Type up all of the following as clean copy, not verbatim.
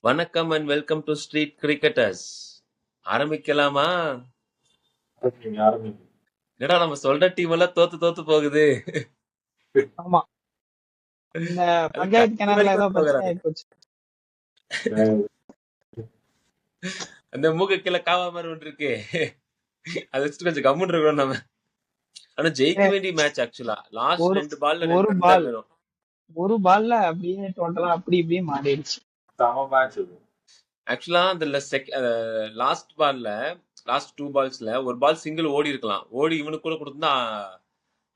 வணக்கம் and welcome to street cricketers. ஆரம்பிக்கலாமா? நீங்க ஆரம்பிங்க. என்னடா நம்ம சொல்ற டீம் எல்லாம் தோத்து தோத்து போகுது. ஆமா, இந்த அது பஞ்சாயத்து கடைசி கிணறுல ஏதோ வரைக்கும் பிரச்சனை போகிறாங்க. ஆகி போச்சு. அந்த மூக்கு கீழே காவா மாதிரி ஒன்று இருக்கு, அதை வச்சுட்டு கொஞ்சம் கம்முன்னு இருக்கணும் நம்ம. ஆனா ஜெயிக்க ஏ, வேண்டிய மேட்ச் ஆக்சுவலா. லாஸ்ட் ஒரு 2 பால்ல ஒரு 2 ரன் தான் பால் வேணும். ஒரு பால்ல அப்படியே டோட்டலா அப்படி இப்படியே மாறிடுச்சு. செம மேட்ச் இது. ஆக்சுவலா அந்த லாஸ்ட் பால்ல, லாஸ்ட் 2 பால்ஸ்ல ஒரு பால் சிங்கிள் ஓடி இருக்கலாம். ஓடி இவனுக்கு கூட கொடுத்தா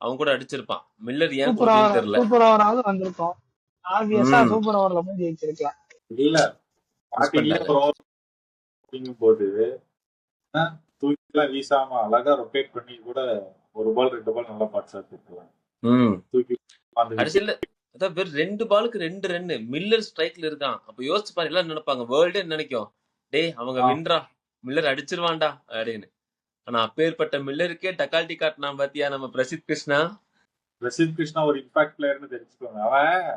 அவன் கூட அடிச்சிருப்பான். மில்லர் ஏன் சூப்பர் கொடுக்கலன்னு ஓவர் தெரியல. சூப்பர் ஓவராவது வந்திருக்கும். ஆப்வியஸா ம் சூப்பர் ஓவர்ல போய் ஜெயிச்சிருக்கலாம். இல்ல மிஸ் ஸ்டார்டிங்ல பண்ணிட்டாங்க. ஒரு ஓவர் போது தூக்கிலாம் வீசாம அழகா ரொட்டேட் பண்ணி கூட ஒரு பால் 2 பால் நல்லா பார்ட்ஸ் எடுத்துக்கலாம். ம் தூக்கி அந்த கடைசியில அதான் வெறும் 2 பாலுக்கு 2 ரன்னு. மில்லர் ஸ்ட்ரைக்ல இருக்கான். அப்ப யோசிச்சு பாரு, எல்லாம் நினைப்பாங்க, வேர்ல்டே நினைக்கும், டேய் அவங்க வின்ரா, மில்லர் அடிச்சிருவான்டா அப்படின்னு. ஆனா அப்பேற்பட்ட மில்லருக்கே டக்கால்ட்டி காட்டினான் பாத்தியா நம்ம பிரசித் கிருஷ்ணா. பிரசித் கிருஷ்ணா ஒரு இம்பாக்ட் பிளேயர்னு தெரிஞ்சுக்கோங்க. அவன்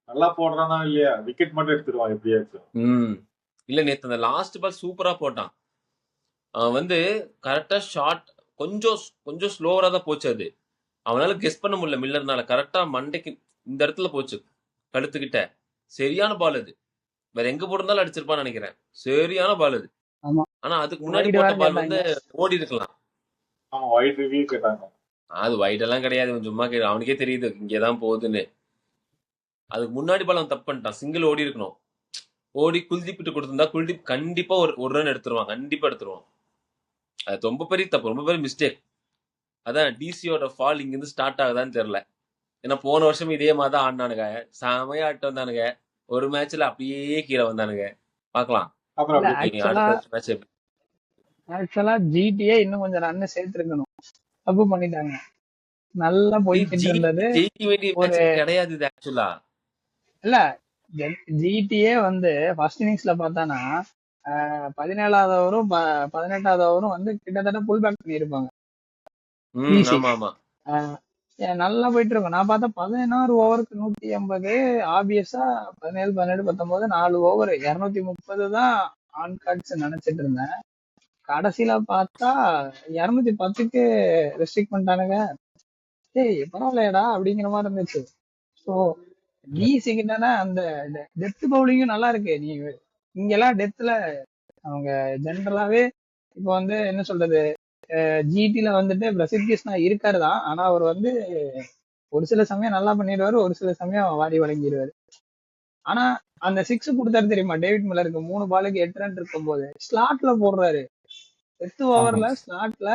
நல்லா போடுறானா இல்லையா, விக்கெட் மட்டும் எடுத்துருவான் எப்படியாச்சும். இல்ல நேத்து அந்த லாஸ்ட் பால் சூப்பரா போட்டான். அவன் வந்து கரெக்டா ஷாட் கொஞ்சம் கொஞ்சம் ஸ்லோவரா தான் போச்சு அது. அவனால கெஸ் பண்ண முடியல மில்லர்னால. கரெக்டா மண்டைக்கு இந்த இடத்துல போச்சு, கழுத்துக்கிட்ட. சரியான பால் அது. வேற எங்க போட்டிருந்தாலும் அடிச்சிருப்பான்னு நினைக்கிறேன். சரியான பால் அது. ஆமா, ஆனா அதுக்கு முன்னாடி வைடு போட்ட வேற பால் வந்து கேட்டாங்க. ஓடி இருக்கலாம். ஆமா, வைட் ரிவ்யூ கேட்டாங்க. அது வைட் எல்லாம் கிடையாது, இவன் சும்மா அவனுக்கே தெரியுது இங்கதான் போகுதுன்னு. அதுக்கு முன்னாடி பால் அவன் தப்பு பண்ணிட்டான். சிங்கிள் ஓடி இருக்கணும். ஓடி குல்தீப் கொடுத்திருந்தா குல்தீப் கண்டிப்பா ஒரு ரன் எடுத்துருவான். கண்டிப்பா எடுத்துருவான். அது ரொம்ப பெரிய தப்பு, ரொம்ப பெரிய மிஸ்டேக். அதான் டிசியோட ஃபால் இங்க இருந்து ஸ்டார்ட் ஆகுதான்னு தெரியல. ஏன்னா போன வருஷம் இதே மாதிரி தான் ஆடினானுங்க, செமையா ஆட்டு வந்தானுங்க. ஒரு மேட்ச்ல அப்படியே கீழே வந்தானுங்க. பாக்கலாம் அப்புறம் இல்ல, அப்படி அடுத்த மேட்ச். ஆக்சுவலா ஜிடிஏ இன்னும் கொஞ்சம் ரன் சேர்த்திருக்கணும். தப்பு பண்ணிட்டாங்க. நல்லா போய்கிட்டு இருந்தது. ஜெயிக்க வேண்டிய ஒரு மேட்ச் கிடையாது இது ஆக்சுவலா. இல்ல, ஜிடிஏ வந்து ஃபர்ஸ்ட் இன்னிங்ஸ்ல பார்த்தானா 17வது ஓவரும் 18வது ஓவரும் வந்து கிட்டத்தட்ட புல் பேக் பண்ணியிருப்பாங்க. ஈஸி. ஆமா ஆமா. நல்லா போயிட்டு இருக்கும். நான் பார்த்தா 16 ஓவருக்கு 180. ஆப்வியஸா 17 17 19 4 ஓவர் 230 தான் ஆன் கார்ட்ஸ் நினைச்சிட்டு இருந்தேன். கடைசியில பார்த்தா 210க்கு ரெஸ்ட்ரிக்ட் பண்ணிட்டானுங்க. ஏய் பரவாயில்லையடா அப்படிங்கிற மாதிரி இருந்துச்சு. ஸோ டிசி கிட்டனா அந்த டெப்த் பவுலிங்கும் நல்லா இருக்கு. நீ இங்கெல்லாம் டெப்த்ல அவங்க ஜென்ரலாவே இப்போ வந்து என்ன சொல்றது, ஜிடில வந்துட்டு பிரசித் கிருஷ்ணா இருக்காரு தான். ஆனா அவர் வந்து ஒரு சில சமயம் நல்லா பண்ணிடுவாரு, ஒரு சில சமயம் வாரி வழங்கிடுவாரு. ஆனா அந்த 6 கொடுத்தாரு தெரியுமா டேவிட் மில்லருக்கு, 3 பாலுக்கு 8 ரன் இருக்கும் போது ஸ்லாட்ல போடுறாரு. 8 ஓவர்ல ஸ்லாட்ல.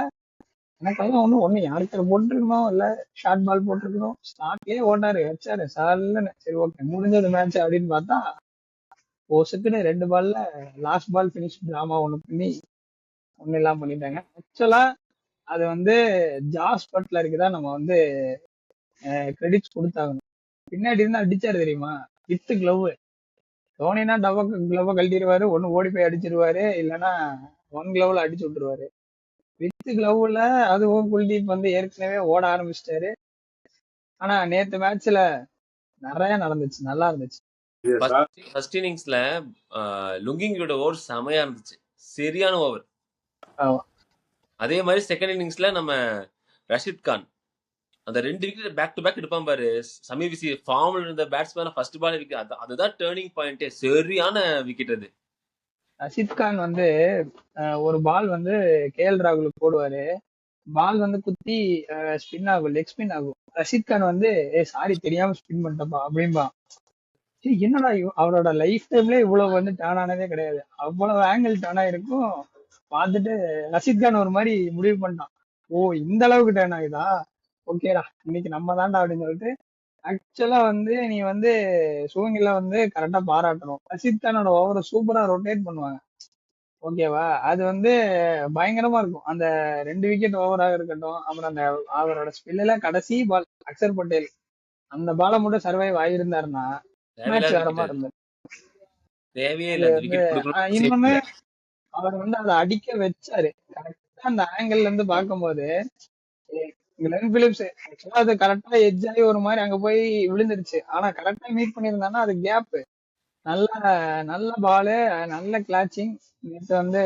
எனக்கு ஒண்ணு யாருக்கு போட்டுருக்கணும், இல்ல ஷார்ட் பால் போட்டிருக்கணும். ஸ்லாட்லயே ஓட்டாரு, வச்சாரு சாலுன்னு. சரி ஓகே முடிஞ்சது மேட்ச் அப்படின்னு பார்த்தா ஓசுக்குன்னு 2 பால்ல லாஸ்ட் பால் பினிஷ் டிராமா ஒண்ணு பண்ணி ஒண்ணு எல்லாம் பண்ணிட்டாங்க. ஆக்சுவலா அது வந்து ஜாஸ் பட்லருக்கு தான் நம்ம வந்து கிரெடிட்ஸ் கொடுத்தாகணும். பின்னாடி இருந்து அடிச்சாரு தெரியுமா, வித் கிளவ். தோனினா கிளவ கழட்டிடுவாரு, ஒண்ணு ஓடி போய் அடிச்சிருவாரு, இல்லைன்னா 1 கிளவ்ல அடிச்சு விட்டுருவாரு. வித் கிளவ்ல அதுவும் குல்தீப் வந்து ஏற்கனவே ஓட ஆரம்பிச்சிட்டாரு. ஆனா நேத்து மேட்ச்ல நிறைய நடந்துச்சு, நல்லா இருந்துச்சு. ஃபர்ஸ்ட் இன்னிங்ஸ்ல லுங்கிங்கோட ஓவர் செமையா இருந்துச்சு, சரியான ஓவர். அதே மாதிரி செகண்ட் இன்னிங்ஸ்ல நம்ம ரஷித் கான் அந்த 2 விக்கெட் பேக் டு பேக் எடுப்பான் பாரு. சமீபி ஃபார்ம்ல இருந்த பேட்ஸ்மேன் ஃபர்ஸ்ட் பால் விக்கெட், அதுதான் டேர்னிங் பாயிண்டே. சரியான விக்கெட் அது. ரஷித் கான் வந்து ஒரு பால் வந்து கேஎல் ராகுலுக்கு போடுவாரு. பால் வந்து குத்தி ஸ்பின் ஆகும், லெக் ஸ்பின் ஆகும். ரஷித் கான் வந்து சாரி தெரியாம ஸ்பின் பண்ணிட்டப்பா அப்படின்பா. என்னடா அவரோட லைஃப் டைம்ல இவ்வளவு வந்து டர்ன் ஆனதே கிடையாது. அவ்வளவு ஆங்கிள் டர்ன் ஆயிருக்கும். பார்த்துட்டு ரஷித் கான் ஒரு மாதிரி முடிவு பண்ணிட்டான், ஓ இந்த அளவுக்கு டர்ன் ஆகுதா, ஓகேடா இன்னைக்கு நம்ம தான்டா அப்படின்னு சொல்லிட்டு. ஆக்சுவலா வந்து நீ வந்து சூங்கில வந்து கரெக்டா பாராட்டணும். ரஷித் கானோட ஓவரை சூப்பரா ரொட்டேட் பண்ணுவாங்க, ஓகேவா. அது வந்து பயங்கரமா இருக்கும். அந்த 2 விக்கெட் ஓவராக இருக்கட்டும், அப்புறம் அந்த அவரோட ஸ்பில்ல கடைசி பால் அக்சர் பட்டேல் அந்த பாலை மட்டும் சர்வைவ் ஆகியிருந்தாருன்னா மேட்ச் வேற மாதிரி இருந்தது. தேவையே இல்லை அந்த விக்கெட் கொடுக்கணும். இன்னொன்னு அவர் வந்து அதை அடிக்க வச்சாரு கரெக்டா. அந்த ஆங்கிள் இருந்து பார்க்கும்போது கிளென் பிலிப்ஸ் ஆக்சுவலா அது கரெக்டா எட்ஜ் ஆகி ஒரு மாதிரி அங்க போய் விழுந்துருச்சு. ஆனா கரெக்டா மீட் பண்ணியிருந்தானா அது கேப். நல்ல நல்ல பாலு, நல்ல கிளாச்சிங். நேற்று வந்து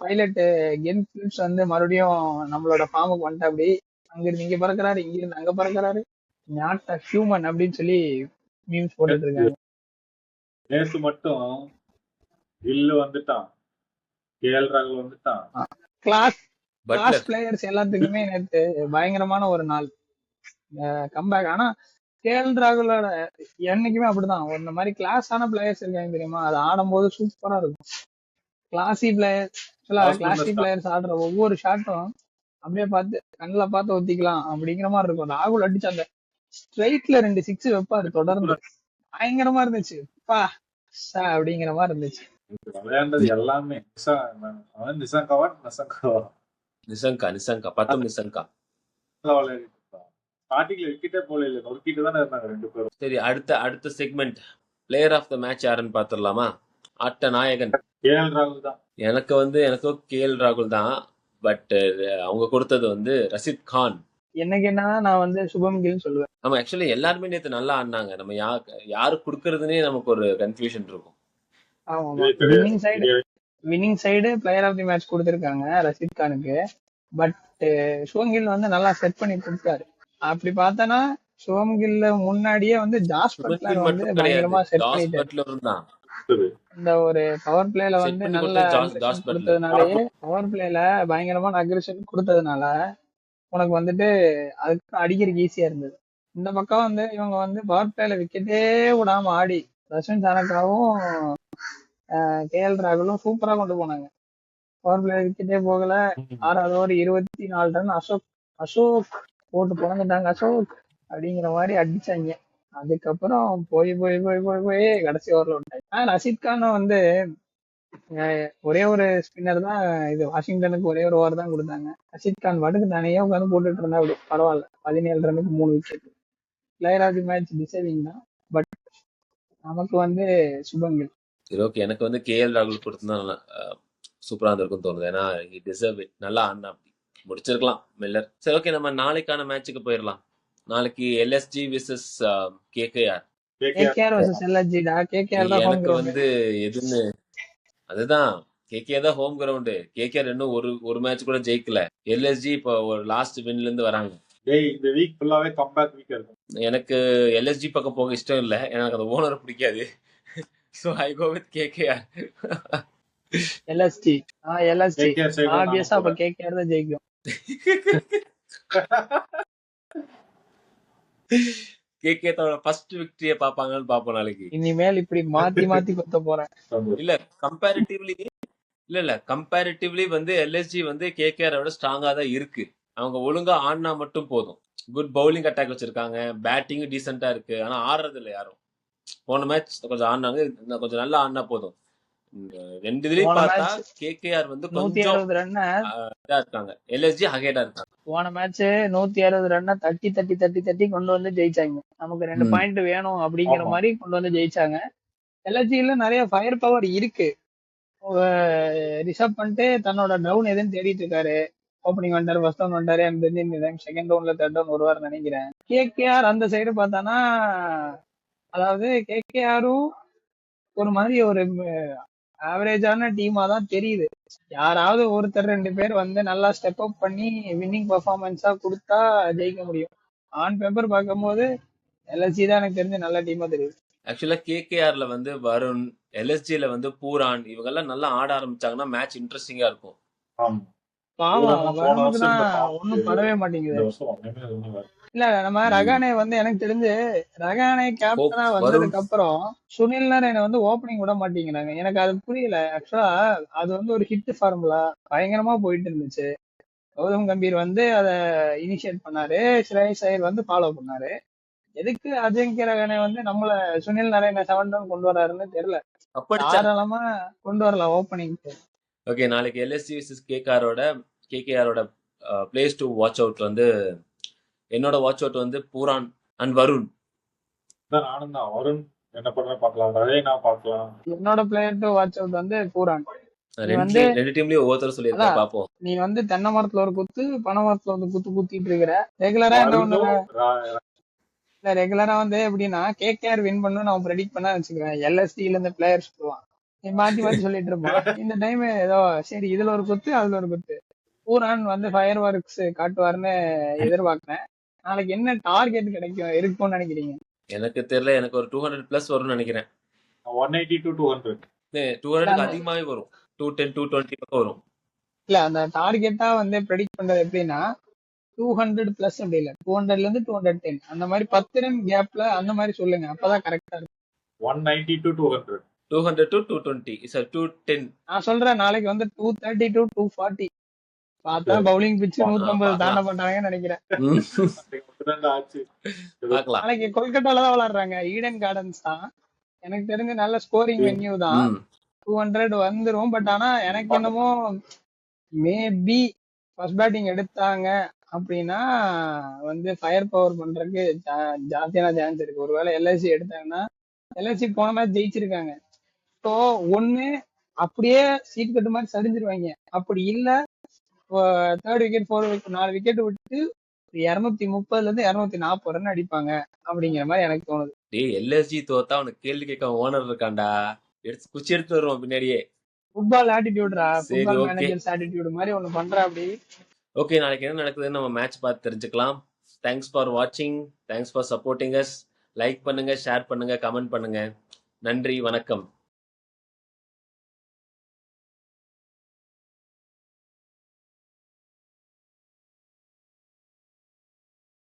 பைலட் கென் பிலிப்ஸ் வந்து மறுபடியும் நம்மளோட ஃபார்முக்கு வந்துட்டு அப்படி அங்கிருந்து இங்க பறக்குறாரு, இங்கிருந்து அங்க பறக்குறாரு. நாட் அ ஹியூமன் அப்படின்னு சொல்லி மீம்ஸ் போட்டுட்டு இருக்காங்க. நேத்து மட்டும் கில்லு வந்துட்டான், கேஎல் ராகுல் வந்துட்டான். கிளாஸ் பட்லர் பிளேயர்ஸ் எல்லாத்துக்குமே நேற்று பயங்கரமான ஒரு நாள் கம்பேக். ஆனா கேஎல் ராகுலோட என்னைக்குமே அப்படிதான். இந்த மாதிரி கிளாஸான பிளேயர்ஸ் இருக்காங்க தெரியுமா, அது ஆடும்போது சூப்பரா இருக்கும். கிளாசி பிளேயர்ஸ் கிளாசி பிளேயர்ஸ் ஆடுற ஒவ்வொரு ஷாட்டும் அப்படியே பார்த்து கண்ணில் பார்த்து ஒத்திக்கலாம் அப்படிங்கிற மாதிரி இருக்கும். ராகுல் அடிச்சு அந்த ஸ்ட்ரைட்ல 2 6 வைப்பாரு தொடர்ந்து, பயங்கரமா இருந்துச்சு. பா அப்படிங்கிற மாதிரி இருந்துச்சு. விளையாண்டது எல்லாமே அவன் நிசங்காவா நிசங்கா பத்தும் நிசங்கா. விளையாடிட்டு இருந்தான். ஸ்டார்டிங்ல விக்கெட்டே போல இல்ல, நொறுக்கிட்டு தானே இருந்தாங்க 2 பேரும். சரி, அடுத்த segment player of the match யாருன்னு பாத்துடலாமா? ஆட்ட நாயகன் கேஎல் ராகுல் தான். எனக்கும் கேஎல் ராகுல் தான். பட் அவங்க கொடுத்தது வந்து ரஷித் கான். எனக்கு என்னன்னா நான் வந்து சுபம் கில்னு சொல்லுவேன். ஆமா, ஆக்சுவலி எல்லாருமே நேத்து நல்லா ஆடினாங்க. நம்ம யாரு குடுக்கறதுனே நமக்கு ஒரு கன்ஃபியூஷன் இருக்கும். Winning side player of the match கொடுத்திருக்காங்க ரஷித் கானுக்கு. பட் சுபம் கில் வந்து நல்லா செட் பண்ணி கொடுத்தாரு. அப்படி பார்த்தனா சுபம் கில்ல முன்னாடியே வந்து ஜாஸ் பட்லர் வந்து பயங்கரமா செட் பண்ணிட்டாரு. இந்த ஒரு பவர் பிளேல வந்து நல்ல கொடுத்ததுனாலயே, பவர் பிளேல பயங்கரமான அக்ரெஷன் கொடுத்ததுனால உனக்கு வந்துட்டு அதுக்கு அடிக்கிறதுக்கு ஈஸியா இருந்தது. இந்த பக்கம் வந்து இவங்க வந்து பவர் பிளேல விக்கெட்டே விடாம ஆடி ரஷ்மன் சானக்காவும் கேஎல் ராகுலும் சூப்பரா கொண்டு போனாங்க. பவர் பிளேல விக்கெட்டே போகல. 6வது ஓவர் 24 ரன். அசோக் போட்டு புலந்துட்டாங்க. அசோக் அப்படிங்கிற மாதிரி அடிச்சாங்க. அதுக்கப்புறம் போய் கடைசி ஓவர்ல விட்டாங்க. ரஷித் கான் வந்து ஒரே ஒரு ஸ்பின்னர் தான், இது வாஷிங்டனுக்கு ஒரே ஒரு ஓவர் தான் கொடுத்தாங்க. ரஷித் கான் வடுக்கு தனியே உட்காந்து போட்டுட்டு இருந்தா அப்படி பரவாயில்ல. 17 ரனுக்கு 3 wicket. Player of the match deserving தான். பட் நமக்கு வந்து சுபம் கில். சரி, ஓகே. எனக்கு வந்து கேஎல் ராகுல் கொடுத்தா சூப்பரா இருந்திருக்கும் தோணுது. ஏன்னா டிசர்வ் இட். நல்லா ஆடினா முடிச்சிருக்கலாம் மில்லர். சரி, ஓகே. நம்ம நாளைக்கான மேட்சுக்கு போயிடலாம். நாளைக்கு LSG versus KKR. Versus LSG டா. கேகேஆர் தான் ஹோம் எனக்கு கிரவுண்ட். வந்து எதுன்னு அதுதான், கேகேஆர் தான் ஹோம் கிரவுண்டு. கேகேஆர் இன்னும் ஒரு மேட்ச் கூட ஜெயிக்கல. எல்எஸ்ஜி இப்போ ஒரு லாஸ்ட் வின்ல இருந்து வராங்க. இந்த வீக் ஃபுல்லாவே கம்பேக் வீக் இருக்கும். எனக்கு எல்எஸ்ஜி பக்கம் போக இஷ்டம் இல்லை. எனக்கு அந்த ஓனர் பிடிக்காது. So I go with KKR. LSG ஆப்வியஸா அப்ப கேகேஆர் தான் ஜெயிக்கும். கேகேஆரோட ஃபர்ஸ்ட் விக்டரியை பாப்பாங்கன்னு பாப்போம் நாளைக்கு. இனிமேல் இப்படி மாத்தி கொத்த போறேன். இல்ல கம்பேரிட்டிவ்லி வந்து எல்எஸ்ஜி வந்து கேகேஆரோட ஸ்ட்ராங்கா தான் இருக்கு. அவங்க ஒழுங்கா ஆடினா மட்டும் போதும். குட் பவுலிங் அட்டாக் வச்சிருக்காங்க, பேட்டிங் டீசெண்டா இருக்கு. ஆனா ஆடுறது இல்லை யாரும். போன மேட்ச் கொஞ்சம் ஆடினாங்க, கொஞ்சம் நல்லா ஆடினா போதும். 2 இதுலயும் பார்த்தா கேகேஆர் வந்து கொஞ்சம் 160 ரன்னை இதா இருக்காங்க, எல்எஸ்ஜி அகேடா இருக்காங்க. போன மேட்ச் 160 ரன்னை தட்டி கொண்டு வந்து ஜெயிச்சாங்க. நமக்கு 2 பாயிண்ட் வேணும் அப்படிங்கிற மாதிரி கொண்டு வந்து ஜெயிச்சாங்க. எல்எஸ்ஜில நிறைய ஃபயர் பவர் இருக்கு. ரிசர்வ் பண்ணிட்டு தன்னோட டவுன் எதுன்னு தேடிட்டு இருக்காரு. ஓப்பனிங் வந்தாரு, ஃபர்ஸ்ட் டவுன் வந்தாரு, செகண்ட் டவுன்ல தேர்ட் டவுன் வருவார் நினைக்கிறேன். கேகேஆர் அந்த சைடு பார்த்தானா, அதாவது கேகேஆரும் ஒரு மாதிரி ஒரு ஆவரேஜான டீமா தான் தெரியுது. யாராவது ஒருத்தர் 2 பேர் வந்து நல்லா ஸ்டெப் அப் பண்ணி வின்னிங் பெர்ஃபார்மன்ஸா கொடுத்தா ஜெயிக்க முடியும். ஆன் பேப்பர் பார்க்கும்போது எல்எஸ்ஜி தான் எனக்கு தெரிஞ்ச நல்ல டீமா தெரியுது. ஆக்சுவலா கேகேஆர்ல வந்து வருண், எல்எஸ்ஜில வந்து பூரான், இவங்க எல்லாம் நல்லா ஆட ஆரம்பிச்சாங்கன்னா மேட்ச் இன்ட்ரெஸ்டிங்கா இருக்கும். பாவம் வருணுக்கு தான் ஒன்னும் படவே மாட்டேங்குது. இல்ல நம்ம ரகானே வந்து எனக்கு தெரிஞ்சு ரகானே கேப்டனா வந்ததுக்கு அப்புறம் சுனில் நாராயண வந்து ஓப்பனிங் விட மாட்டேங்கிறாங்க. எனக்கு அது புரியல. ஆக்சுவலா அது வந்து ஒரு ஹிட் ஃபார்முலா பயங்கரமா போயிட்டு இருந்துச்சு. கௌதம் கம்பீர் வந்து அதை இனிஷியேட் பண்ணாரு, ஸ்ரேயஸ் ஐயர் வந்து ஃபாலோ பண்ணாரு. எதுக்கு அஜிங்கிய ரகானே வந்து நம்மள சுனில் நாராயண 7 ரன் கொண்டு வராருன்னு தெரியல. தாராளமா கொண்டு வரலாம் ஓப்பனிங். ஓகே, நாளைக்கு எல்எஸ்ஜி விசஸ் கேகேஆரோட பிளேஸ் டு வாட்ச் அவுட் வந்து, என்னோட வாட்ச் அவுட் வந்து பூரான் அண்ட் வருண். நானும் தான் வருண் என்ன பண்ற பாக்கலாம், ரவேனா பாக்கலாம். என்னோட பிளேயர் டு வாட்ச் அவுட் வந்து பூரான். ரெண்டு டீம்லயும் ஒவ்வொருத்தர் சொல்லியிருக்கேன், பாப்போம். நீ வந்து தென்னை மரத்துல ஒரு குத்து, பனை மரத்துல வந்து குத்திட்டு இருக்கிற ரெகுலரா. இல்ல ரெகுலரா வந்து எப்படின்னா கேகேஆர் வின் பண்ணு நான் ப்ரெடிக்ட் பண்ணா வச்சுக்குவேன். எல்எஸ்டில இருந்து பிளேயர்ஸ் போவான். மாத்தி மாத்தி சொல்லிட்டு இருப்பான். இந்த டைம் ஏதோ சரி இதுல ஒரு குத்து அதுல ஒரு குத்து. பூரான் வந்து ஃபயர் ஒர்க்ஸ் காட்டுவாருன்னு எதிர்பார்க்கிறேன். நாளைக்கு என்ன டார்கெட் கிடைக்கும் இருக்கும்னு நினைக்கிறீங்க? எனக்கு தெரியல, எனக்கு ஒரு 200 பிளஸ் வரும்னு நினைக்கிறேன். 180 to 200. 200க்கு அதிகமாவே வரும். 210 220 பக்கம் வரும். இல்ல அந்த டார்கெட்டா வந்து ப்ரெடிக்ட் பண்றது எப்படின்னா 200 பிளஸ் அப்படி இல்ல 200ல இருந்து 210 அந்த மாதிரி 10 ரன் கேப்ல அந்த மாதிரி சொல்லுங்க, அப்பதான் கரெக்டா இருக்கும். 190 to 200. 200 to 220 sir 210. நான் சொல்றேன் நாளைக்கு வந்து 230 to 240. பார்த்தா பவுலிங் பிச்சு 150 தாண்ட பண்றாங்கன்னு நினைக்கிறேன். ஆச்சு. பார்க்கலாம். நாளைக்கு கொல்கட்டால தான் விளையாடுறாங்க, ஈடன் கார்டன்ஸ் தான். எனக்கு தெரிஞ்ச நல்ல ஸ்கோரிங் வென்யூ தான். 200 வந்துரும். பட் ஆனா எனக்கு என்னமோ மேபி ஃபர்ஸ்ட் பேட்டிங் எடுத்தாங்க அப்படின்னா வந்து ஃபயர் பவர் பண்றதுக்கு ஜாஸ்தியான சான்ஸ் இருக்கு. ஒருவேளை எல்ஐசி எடுத்தாங்கன்னா, எல்ஐசி போன மேட்ச் ஜெயிச்சிருக்காங்க. ஸோ ஒண்ணு அப்படியே சீட் கட்டு மாதிரி சரிஞ்சிருவாங்க. அப்படி இல்ல தேர்ட் விக்கெட் 4 விக்கெட் 4 விக்கெட் விட்டு 230ல இருந்து 240 ரன் அடிப்பாங்க அப்படிங்கிற மாதிரி எனக்கு தோணுது. டேய் எல்எஸ்ஜி தோத்தா அவனுக்கு கேள்வி கேட்க ஓனர் இருக்கான்டா, எடுத்து குச்சி எடுத்து வருவான் பின்னாடியே. ஃபுட்பால் ஆட்டிடியூட்ரா, சரி, ஃபுட்பால் okay. மேனேஜர்ஸ் ஆட்டிடியூட் மாதிரி ஒண்ணு பண்றா அப்படி. ஓகே, நாளைக்கு என்ன நடக்குதுன்னு நம்ம மேட்ச் பார்த்து தெரிஞ்சுக்கலாம். தேங்க்ஸ் ஃபார் வாட்சிங், thanks for supporting us. Like பண்ணுங்க, ஷேர் பண்ணுங்க, கமெண்ட் பண்ணுங்க. நன்றி, வணக்கம்.